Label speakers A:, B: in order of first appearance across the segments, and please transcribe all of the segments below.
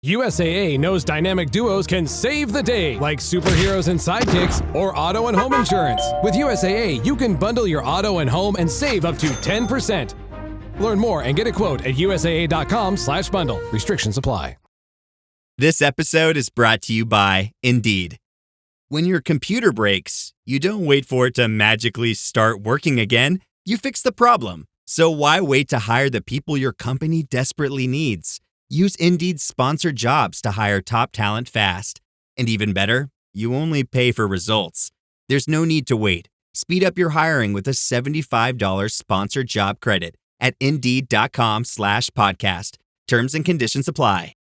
A: USAA knows dynamic duos can save the day, like superheroes and sidekicks or auto and home insurance. With USAA, you can bundle your auto and home and save up to 10%. Learn more and get a quote at usaa.com/bundle. Restrictions apply.
B: This episode is brought to you by Indeed. When your computer breaks, you don't wait for it to magically start working again. You fix the problem. So why wait to hire the people your company desperately needs? Use Indeed's sponsored jobs to hire top talent fast. And even better, you only pay for results. There's no need to wait. Speed up your hiring with a $75 sponsored job credit at Indeed.com/podcast. Terms and conditions apply.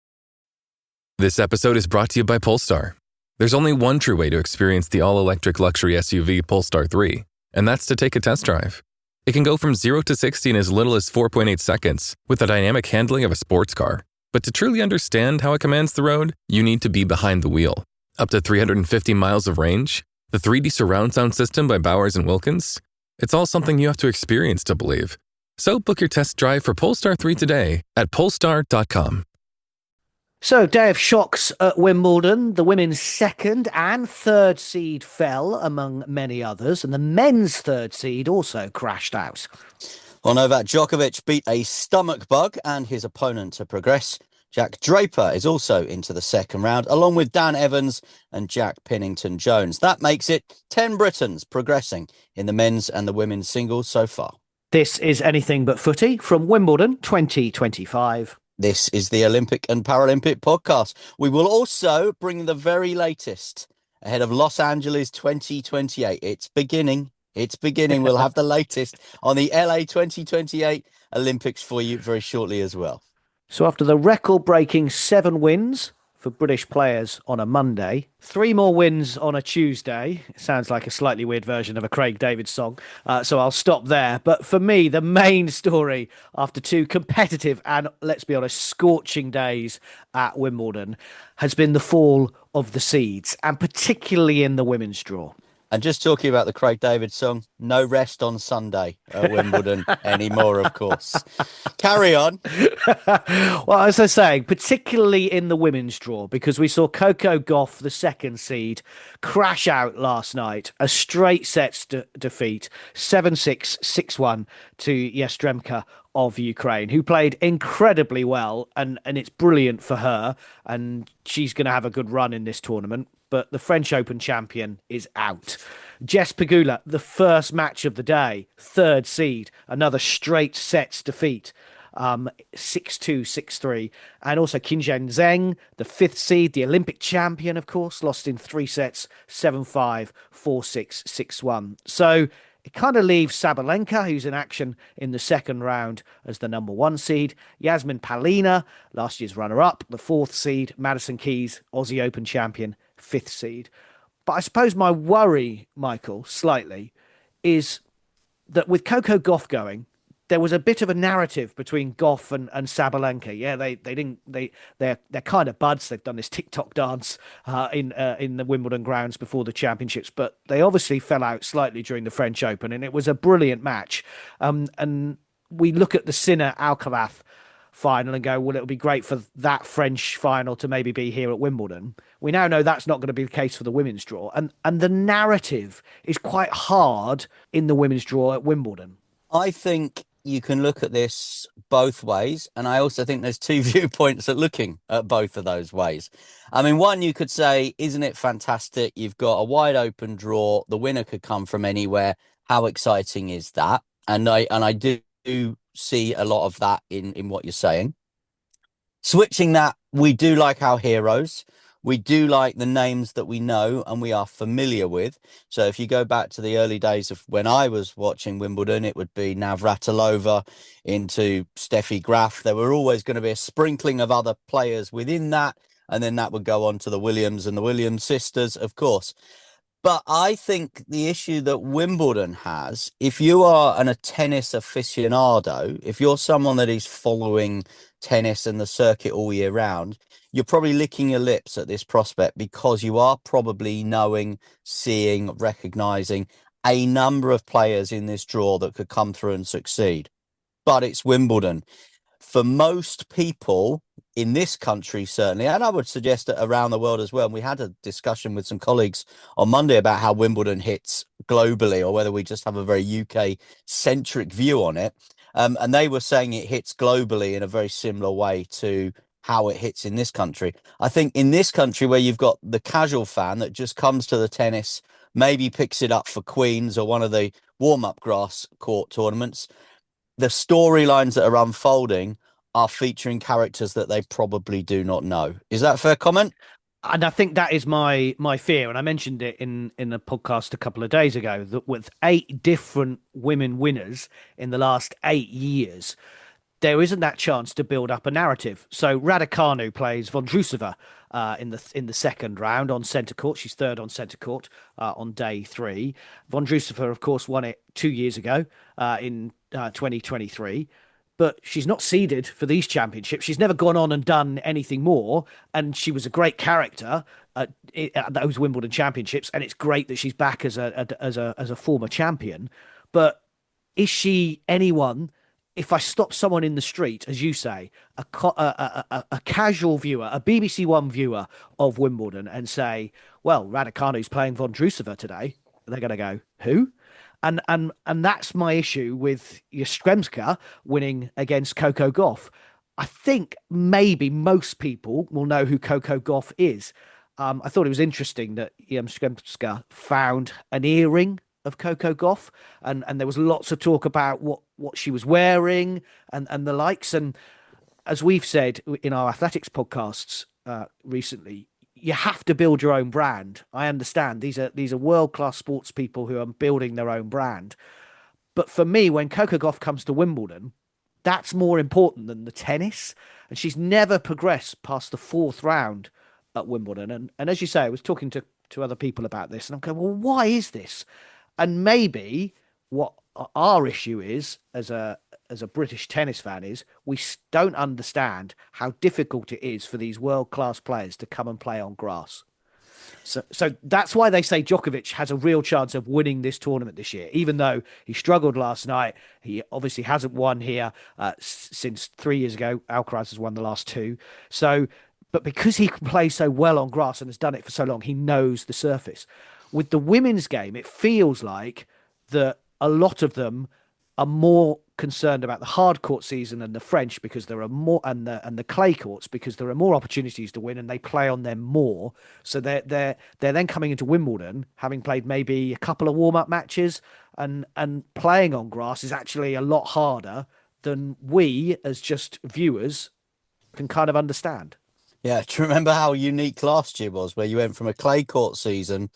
C: This episode is brought to you by Polestar. There's only one true way to experience the all-electric luxury SUV Polestar 3, and that's to take a test drive. It can go from 0 to 60 in as little as 4.8 seconds with the dynamic handling of a sports car. But to truly understand how it commands the road, you need to be behind the wheel. Up to 350 miles of range, the 3D surround sound system by Bowers & Wilkins. It's all something you have to experience to believe. So book your test drive for Polestar 3 today at polestar.com.
D: So, day of shocks at Wimbledon. The women's second and third seed fell, among many others, and the men's third seed also crashed out.
E: Well, Novak Djokovic beat a stomach bug and his opponent to progress. Jack Draper is also into the second round, along with Dan Evans and Jack Pennington-Jones. That makes it 10 Britons progressing in the men's and the women's singles so far.
D: This is Anything But Footy from Wimbledon 2025.
E: This is the Olympic and Paralympic podcast. We will also bring the very latest ahead of Los Angeles 2028. It's beginning. We'll have the latest on the LA 2028 Olympics for you very shortly as well.
D: So after the record-breaking 7 wins for British players on a Monday, 3 more wins on a Tuesday. It sounds like a slightly weird version of a Craig David song, so I'll stop there. But for me, the main story after 2 competitive and, let's be honest, scorching days at Wimbledon has been the fall of the seeds, and particularly in the women's draw.
E: And just talking about the Craig David song, no rest on Sunday at Wimbledon anymore, of course. Carry on.
D: Well, as I was saying, particularly in the women's draw, because we saw Coco Gauff, the second seed, crash out last night. A straight sets defeat, 7-6, 6-1 to Yastremka of Ukraine, who played incredibly well, and it's brilliant for her, and she's going to have a good run in this tournament. But the French Open champion is out. Jess Pegula, the first match of the day, third seed, another straight sets defeat, 6-2, 6-3. And also Qinzhen Zheng, the fifth seed, the Olympic champion, of course, lost in 3 sets, 7-5, 4-6, 6-1. So it kind of leaves Sabalenka, who's in action in the second round, as the number 1 seed. Yasmin Palina, last year's runner-up, the 4th seed. Madison Keys, Aussie Open champion, 5th seed. But I suppose my worry, Michael, slightly, is that with Coco Gauff going, there was a bit of a narrative between Gauff and Sabalenka. Yeah, they're kind of buds. They've done this TikTok dance in the Wimbledon grounds before the championships, but they obviously fell out slightly during the French Open, and it was a brilliant match. And we look at the Sinner Alcaraz final and go, well, it'll be great for that French final to maybe be here at Wimbledon. We now know that's not going to be the case for the women's draw, and the narrative is quite hard in the women's draw at Wimbledon.
E: I think you can look at this both ways, and I also think there's 2 viewpoints at looking at both of those ways. I mean, one, you could say, isn't it fantastic? You've got a wide open draw. The winner could come from anywhere. How exciting is that? And I do see a lot of that in what you're saying. Switching that, we do like our heroes. We do like the names that we know and we are familiar with. So if you go back to the early days of when I was watching Wimbledon, it would be Navratilova into Steffi Graf. There were always going to be a sprinkling of other players within that. And then that would go on to the Williams and the Williams sisters, of course. But I think the issue that Wimbledon has, if you are a tennis aficionado, if you're someone that is following tennis and the circuit all year round, you're probably licking your lips at this prospect because you are probably knowing, seeing, recognising a number of players in this draw that could come through and succeed. But it's Wimbledon. For most people, in this country, certainly, and I would suggest that around the world as well. And we had a discussion with some colleagues on Monday about how Wimbledon hits globally, or whether we just have a very UK centric view on it. And they were saying it hits globally in a very similar way to how it hits in this country. I think in this country, where you've got the casual fan that just comes to the tennis, maybe picks it up for Queens or one of the warm-up grass court tournaments, the storylines that are unfolding are featuring characters that they probably do not know. Is that a fair comment?
D: And I think that is my fear, and I mentioned it in a podcast a couple of days ago, that with 8 different women winners in the last 8 years, there isn't that chance to build up a narrative. So Raducanu plays Vondrousova in the second round on centre court. She's third on centre court on day 3. Vondrousova, of course, won it 2 years ago in 2023. But she's not seeded for these championships. She's never gone on and done anything more. And she was a great character at those Wimbledon championships. And it's great that she's back as a former champion. But is she anyone? If I stop someone in the street, as you say, a casual viewer, a BBC One viewer of Wimbledon, and say, "Well, Raducanu's playing Vondrousova today," they're going to go, "Who?" And that's my issue with Yastremska winning against Coco Gauff. I think maybe most people will know who Coco Gauff is. I thought it was interesting that Yastremska found an earring of Coco Gauff, and there was lots of talk about what she was wearing and the likes. And as we've said in our athletics podcasts recently, you have to build your own brand. I understand these are world-class sports people who are building their own brand. But for me, when Coco Gauff comes to Wimbledon, that's more important than the tennis. And she's never progressed past the 4th round at Wimbledon. And as you say, I was talking to other people about this, and I'm going, well, why is this? And maybe what our issue is as a British tennis fan is we don't understand how difficult it is for these world-class players to come and play on grass. So that's why they say Djokovic has a real chance of winning this tournament this year, even though he struggled last night. He obviously hasn't won here since 3 years ago. Alcaraz has won the last 2. But because he can play so well on grass and has done it for so long, he knows the surface. With the women's game, it feels like that a lot of them are more concerned about the hard court season and the French because there are more, and the clay courts because there are more opportunities to win and they play on them more. So they're then coming into Wimbledon having played maybe a couple of warm up matches, and playing on grass is actually a lot harder than we as just viewers can kind of understand.
E: Yeah, do you remember how unique last year was, where you went from a clay court season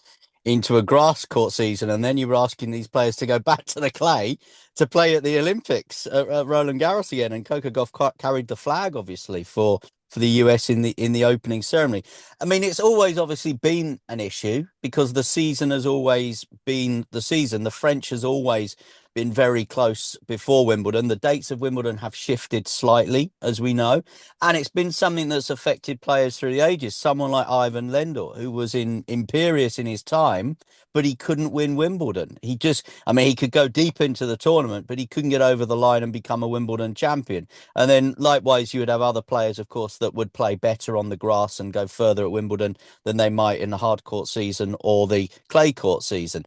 E: into a grass court season, and then you were asking these players to go back to the clay to play at the Olympics at Roland Garros again, and Coco Gauff carried the flag, obviously, for the US in the opening ceremony. I mean, it's always obviously been an issue because the season has always been the season. The French has always been very close before Wimbledon. The dates of Wimbledon have shifted slightly, as we know, and it's been something that's affected players through the ages. Someone like Ivan Lendl, who was imperious in his time, but he couldn't win Wimbledon. I mean, he could go deep into the tournament, but he couldn't get over the line and become a Wimbledon champion. And then likewise, you would have other players, of course, that would play better on the grass and go further at Wimbledon than they might in the hard court season or the clay court season.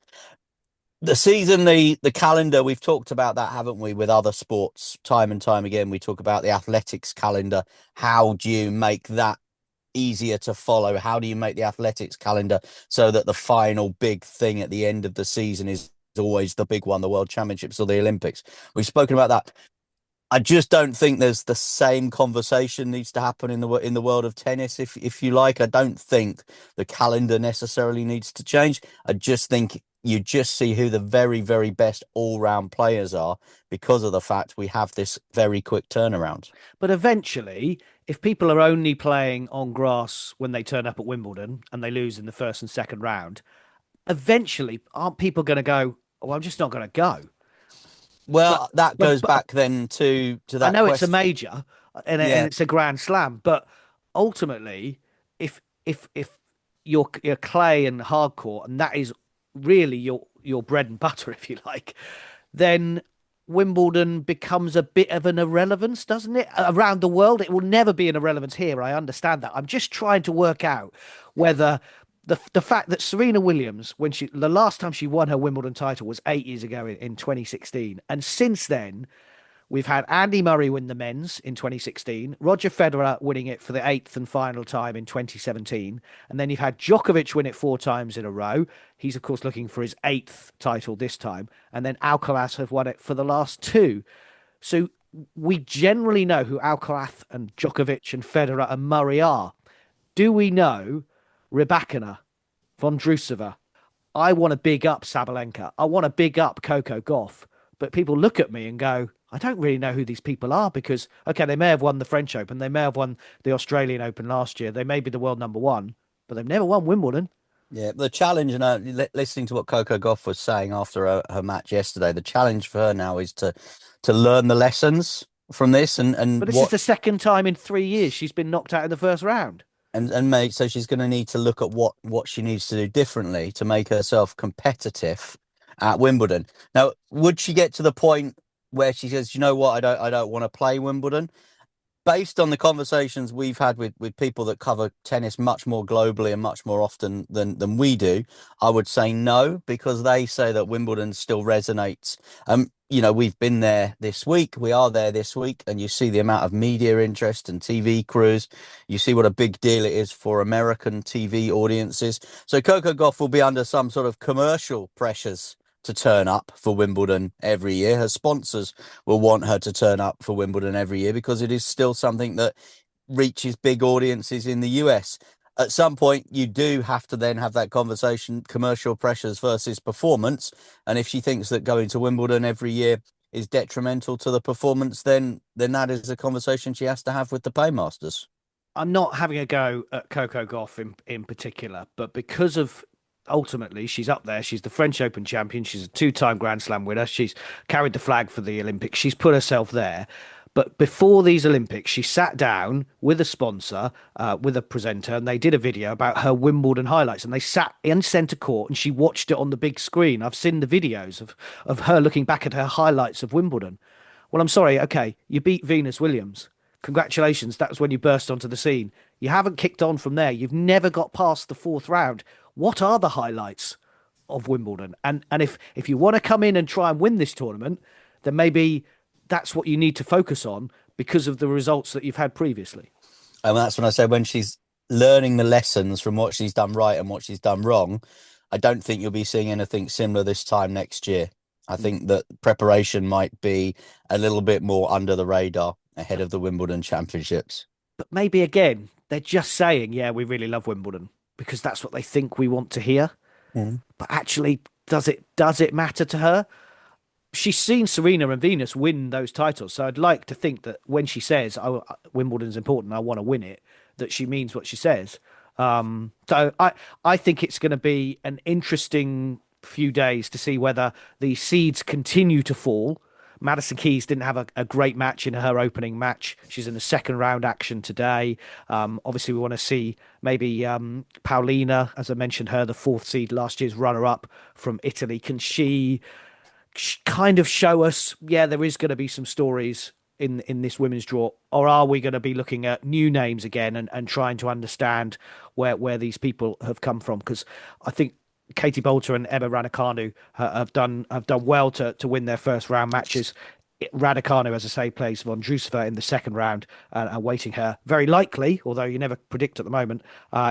E: The season, the calendar, we've talked about that, haven't we, with other sports time and time again. We talk about the athletics calendar. How do you make that easier to follow? How do you make the athletics calendar so that the final big thing at the end of the season is always the big one, the World Championships or the Olympics? We've spoken about that. I just don't think there's the same conversation needs to happen in the world of tennis, if you like. I don't think the calendar necessarily needs to change. I just think you just see who the very, very best all-round players are because of the fact we have this very quick turnaround.
D: But eventually, if people are only playing on grass when they turn up at Wimbledon and they lose in the first and second round, eventually, aren't people going to go, "Oh, I'm just not going to go"?
E: Well, that goes
D: But
E: back then to that
D: I know it's a
E: question.
D: major and
E: Yeah,
D: it's a grand slam, but ultimately, if you're clay and hardcore, and that is really your bread and butter, if you like, then Wimbledon becomes a bit of an irrelevance, doesn't it? Around the world, it will never be an irrelevance here. I understand that. I'm just trying to work out whether the fact that Serena Williams, when the last time she won her Wimbledon title was 8 years ago in 2016, and since then we've had Andy Murray win the men's in 2016, Roger Federer winning it for the eighth and final time in 2017, and then you've had Djokovic win it 4 times in a row. He's, of course, looking for his eighth title this time, and then Alcaraz have won it for the last two. So we generally know who Alcaraz and Djokovic and Federer and Murray are. Do we know Rybakina, Vondrousova? I want to big up Sabalenka. I want to big up Coco Gauff. But people look at me and go, I don't really know who these people are because, okay, they may have won the French Open. They may have won the Australian Open last year. They may be the world number one, but they've never won Wimbledon.
E: Yeah, the challenge, and listening to what Coco Gauff was saying after her match yesterday, the challenge for her now is to learn the lessons from this
D: But this is the second time in 3 years she's been knocked out in the first round.
E: And make so she's going to need to look at what she needs to do differently to make herself competitive at Wimbledon. Now, would she get to the point where she says, you know what, I don't want to play Wimbledon? Based on the conversations we've had with people that cover tennis much more globally and much more often than we do, I would say no, because they say that Wimbledon still resonates. We've been there this week. We are there this week, and you see the amount of media interest and TV crews. You see what a big deal it is for American TV audiences. So Coco Gauff will be under some sort of commercial pressures to turn up for Wimbledon every year. Her sponsors will want her to turn up for Wimbledon every year because it is still something that reaches big audiences in the US. At some point, you do have to then have that conversation, commercial pressures versus performance. And if she thinks that going to Wimbledon every year is detrimental to the performance, then that is a conversation she has to have with the paymasters.
D: I'm not having a go at Coco Gauff in particular, but because of ultimately she's up there. She's the French Open champion. She's a 2-time Grand Slam winner. She's carried the flag for the Olympics. She's put herself there. But before these Olympics, she sat down with a sponsor, with a presenter, and they did a video about her Wimbledon highlights. And they sat in centre court and she watched it on the big screen. I've seen the videos of her looking back at her highlights of Wimbledon. Well, I'm sorry. Okay, you beat Venus Williams. Congratulations. That was when you burst onto the scene. You haven't kicked on from there. You've never got past the fourth round. What are the highlights of Wimbledon? And if you want to come in and try and win this tournament, then maybe that's what you need to focus on because of the results that you've had previously.
E: And that's when I say when she's learning the lessons from what she's done right and what she's done wrong, I don't think you'll be seeing anything similar this time next year. I think that preparation might be a little bit more under the radar ahead of the Wimbledon Championships.
D: But maybe again, they're just saying, yeah, we really love Wimbledon because that's what they think we want to hear.
E: Mm-hmm.
D: But actually, does it matter to her? She's seen Serena and Venus win those titles. So I'd like to think that when she says, oh, Wimbledon's important, I want to win it, that she means what she says. So I think it's going to be an interesting few days to see whether the seeds continue to fall. Madison Keys didn't have a great match in her opening match. She's in the second round action today. Obviously, we want to see maybe Paulina, as I mentioned, her, the fourth seed, last year's runner-up from Italy. Can she kind of show us, yeah, there is going to be some stories in this women's draw, or are we going to be looking at new names again and trying to understand where these people have come from? Because I think Katie Boulter and Emma Raducanu have done well to win their first round matches. Raducanu, as I say, plays Vondrousova in the second round, and awaiting her very likely, although you never predict at the moment,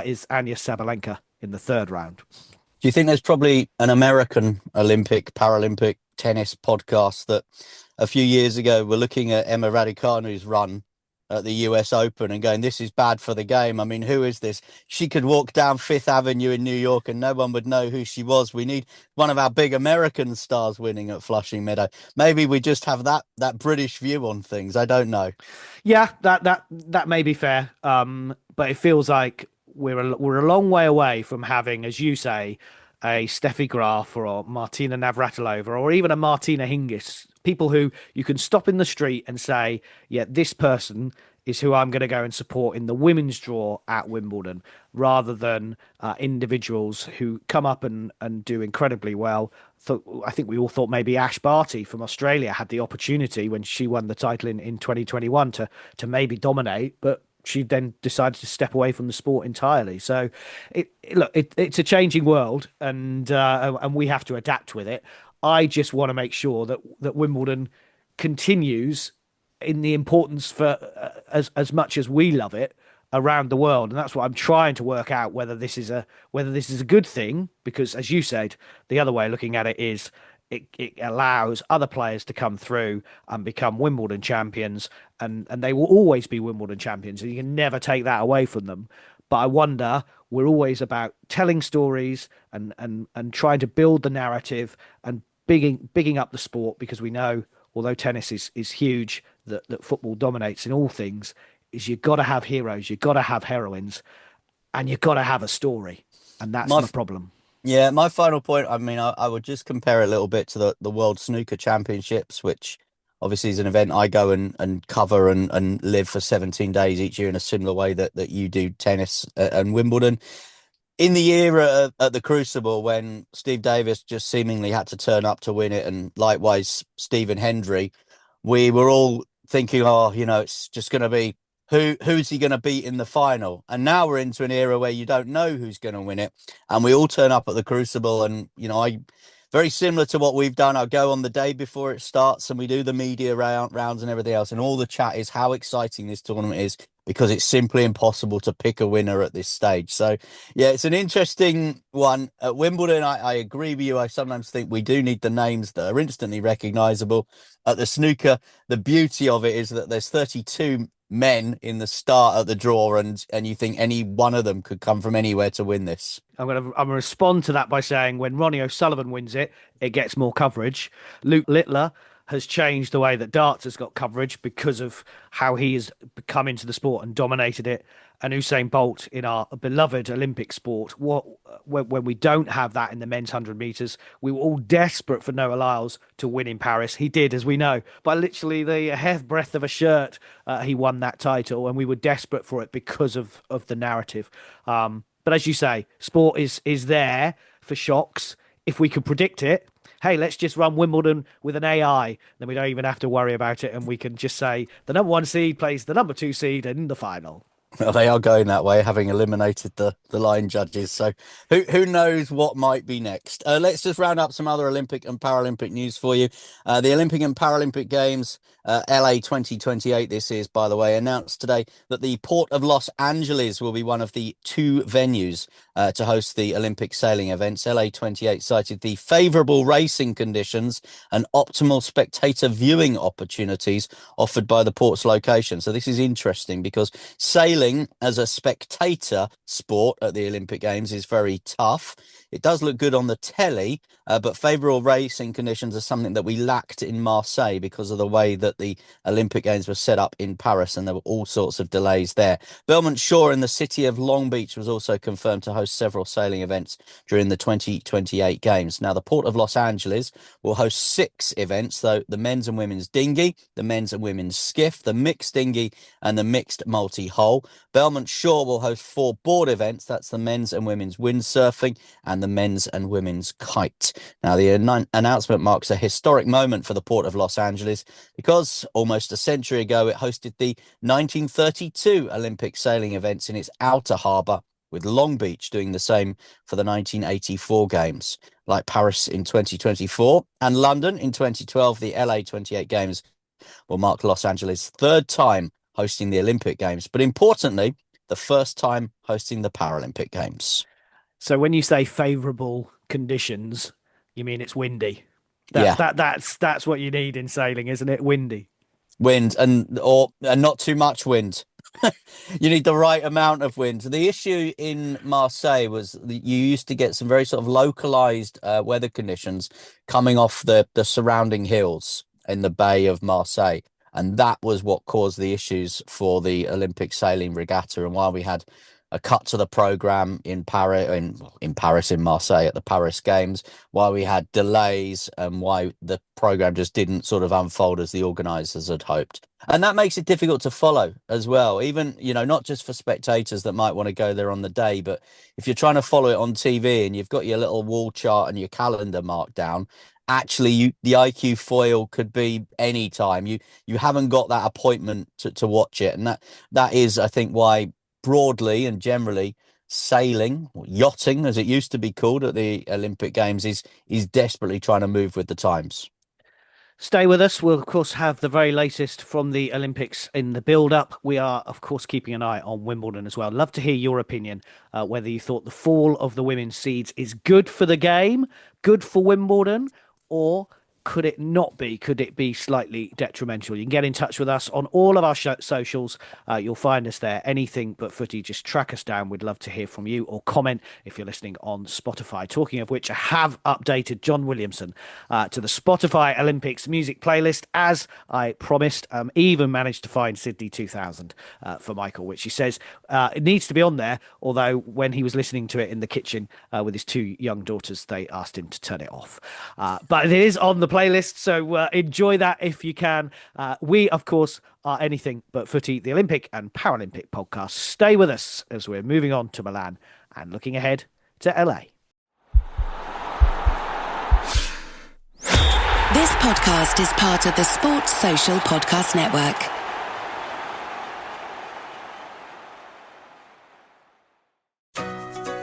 D: is Anya Sabalenka in the third round.
E: Do you think there's probably an American Olympic, Paralympic tennis podcast that a few years ago were looking at Emma Raducanu's run at the US Open and going, this is bad for the game. I mean, who is this? She could walk down Fifth Avenue in New York and no one would know who she was. We need one of our big American stars winning at Flushing Meadow. Maybe we just have that British view on things. I don't know.
D: Yeah, that may be fair. But it feels like we're a long way away from having, as you say, a Steffi Graf or Martina Navratilova or even a Martina Hingis. People who you can stop in the street and say, yeah, this person is who I'm going to go and support in the women's draw at Wimbledon, rather than individuals who come up and do incredibly well. I think we all thought maybe Ash Barty from Australia had the opportunity when she won the title in 2021 to maybe dominate, but she then decided to step away from the sport entirely. So, it's a changing world, and we have to adapt with it. I just want to make sure that Wimbledon continues in the importance for as much as we love it around the world, and that's what I'm trying to work out, whether this is a good thing, because as you said, the other way of looking at it is it allows other players to come through and become Wimbledon champions, and they will always be Wimbledon champions, and you can never take that away from them. But I wonder, we're always about telling stories and trying to build the narrative and bigging up the sport, because we know, although tennis is huge, that football dominates in all things, is you've got to have heroes, you've got to have heroines, and you've got to have a story. And that's my problem.
E: Yeah, my final point, I mean, I would just compare it a little bit to the World Snooker Championships, which obviously is an event I go and cover and live for 17 days each year in a similar way that you do tennis and Wimbledon. In the era at the Crucible, when Steve Davis just seemingly had to turn up to win it, and likewise Stephen Hendry, we were all thinking, oh, it's just going to be who's he going to beat in the final? And now we're into an era where you don't know who's going to win it, and we all turn up at the Crucible, and I very similar to what we've done. I'll go on the day before it starts, and we do the media rounds and everything else, and all the chat is how exciting this tournament is, because it's simply impossible to pick a winner at this stage. So, yeah, it's an interesting one. At Wimbledon, I agree with you. I sometimes think we do need the names that are instantly recognisable. At the snooker, the beauty of it is that there's 32 men in the start at the draw, and you think any one of them could come from anywhere to win this.
D: I'm gonna respond to that by saying, when Ronnie O'Sullivan wins it, it gets more coverage. Luke Littler has changed the way that darts has got coverage because of how he has come into the sport and dominated it. And Usain Bolt in our beloved Olympic sport, when we don't have that in the men's 100 meters, we were all desperate for Noah Lyles to win in Paris. He did, as we know, by literally the hairbreadth of a shirt. He won that title, and we were desperate for it because of the narrative. But as you say, sport is there for shocks. If we could predict it, hey, let's just run Wimbledon with an AI. Then we don't even have to worry about it, and we can just say the number 1 seed plays the number 2 seed in the final.
E: Well, they are going that way, having eliminated the line judges. So who knows what might be next? Let's just round up some other Olympic and Paralympic news for you. The Olympic and Paralympic Games, LA 2028, this is, by the way, announced today that the Port of Los Angeles will be one of the 2 venues to host the Olympic sailing events. LA 28 cited the favourable racing conditions and optimal spectator viewing opportunities offered by the port's location. So this is interesting, because sailing as a spectator sport at the Olympic Games is very tough. It does look good on the telly, but favourable racing conditions are something that we lacked in Marseille because of the way that the Olympic Games were set up in Paris, and there were all sorts of delays there. Belmont Shore in the city of Long Beach was also confirmed to host several sailing events during the 2028 Games. Now, the Port of Los Angeles will host 6 events, though: the men's and women's dinghy, the men's and women's skiff, the mixed dinghy, and the mixed multi-hull. Belmont Shore will host 4 board events. That's the men's and women's windsurfing and the men's and women's kite. Now, the announcement marks a historic moment for the Port of Los Angeles, because almost a century ago it hosted the 1932 Olympic sailing events in its outer harbour, with Long Beach doing the same for the 1984 Games. Like Paris in 2024 and London in 2012, the LA 28 Games will mark Los Angeles' 3rd time hosting the Olympic Games, but importantly, the first time hosting the Paralympic Games.
D: So when you say favourable conditions, you mean it's windy.
E: Yeah.
D: That's what you need in sailing, isn't it? Windy.
E: Wind and not too much wind. You need the right amount of wind. The issue in Marseille was that you used to get some very sort of localized weather conditions coming off the surrounding hills in the Bay of Marseille. And that was what caused the issues for the Olympic sailing regatta, and why we had a cut to the program in Paris, in Marseille at the Paris Games, why we had delays, and why the program just didn't sort of unfold as the organisers had hoped. And that makes it difficult to follow as well, even, not just for spectators that might want to go there on the day, but if you're trying to follow it on TV and you've got your little wall chart and your calendar marked down, actually the IQ foil could be any time. You haven't got that appointment to watch it. And that is, I think, why broadly and generally sailing, or yachting as it used to be called at the Olympic Games, is desperately trying to move with the times.
D: Stay with us. We'll, of course, have the very latest from the Olympics in the build-up. We are, of course, keeping an eye on Wimbledon as well. Love to hear your opinion, whether you thought the fall of the women's seeds is good for the game, good for Wimbledon, or could it not be? Could it be slightly detrimental? You can get in touch with us on all of our socials. You'll find us there. Anything but footy, just track us down. We'd love to hear from you, or comment if you're listening on Spotify. Talking of which, I have updated John Williamson to the Spotify Olympics music playlist, as I promised. Even managed to find Sydney 2000 for Michael, which he says it needs to be on there, although when he was listening to it in the kitchen with his two young daughters, they asked him to turn it off. But it is on the playlist, so enjoy that if you can. We, of course, are Anything But Footy, the Olympic and Paralympic podcast. Stay with us as we're moving on to Milan and looking ahead to LA.
F: This podcast is part of the Sports Social Podcast Network.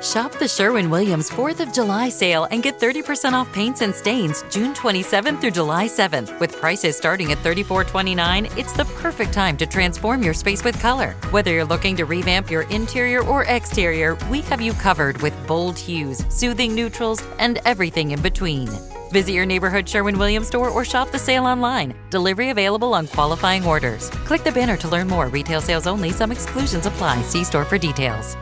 G: Shop the Sherwin-Williams 4th of July sale and get 30% off paints and stains June 27th through July 7th. With prices starting at $34.29, it's the perfect time to transform your space with color. Whether you're looking to revamp your interior or exterior, we have you covered with bold hues, soothing neutrals, and everything in between. Visit your neighborhood Sherwin-Williams store or shop the sale online. Delivery available on qualifying orders. Click the banner to learn more. Retail sales only. Some exclusions apply. See store for details.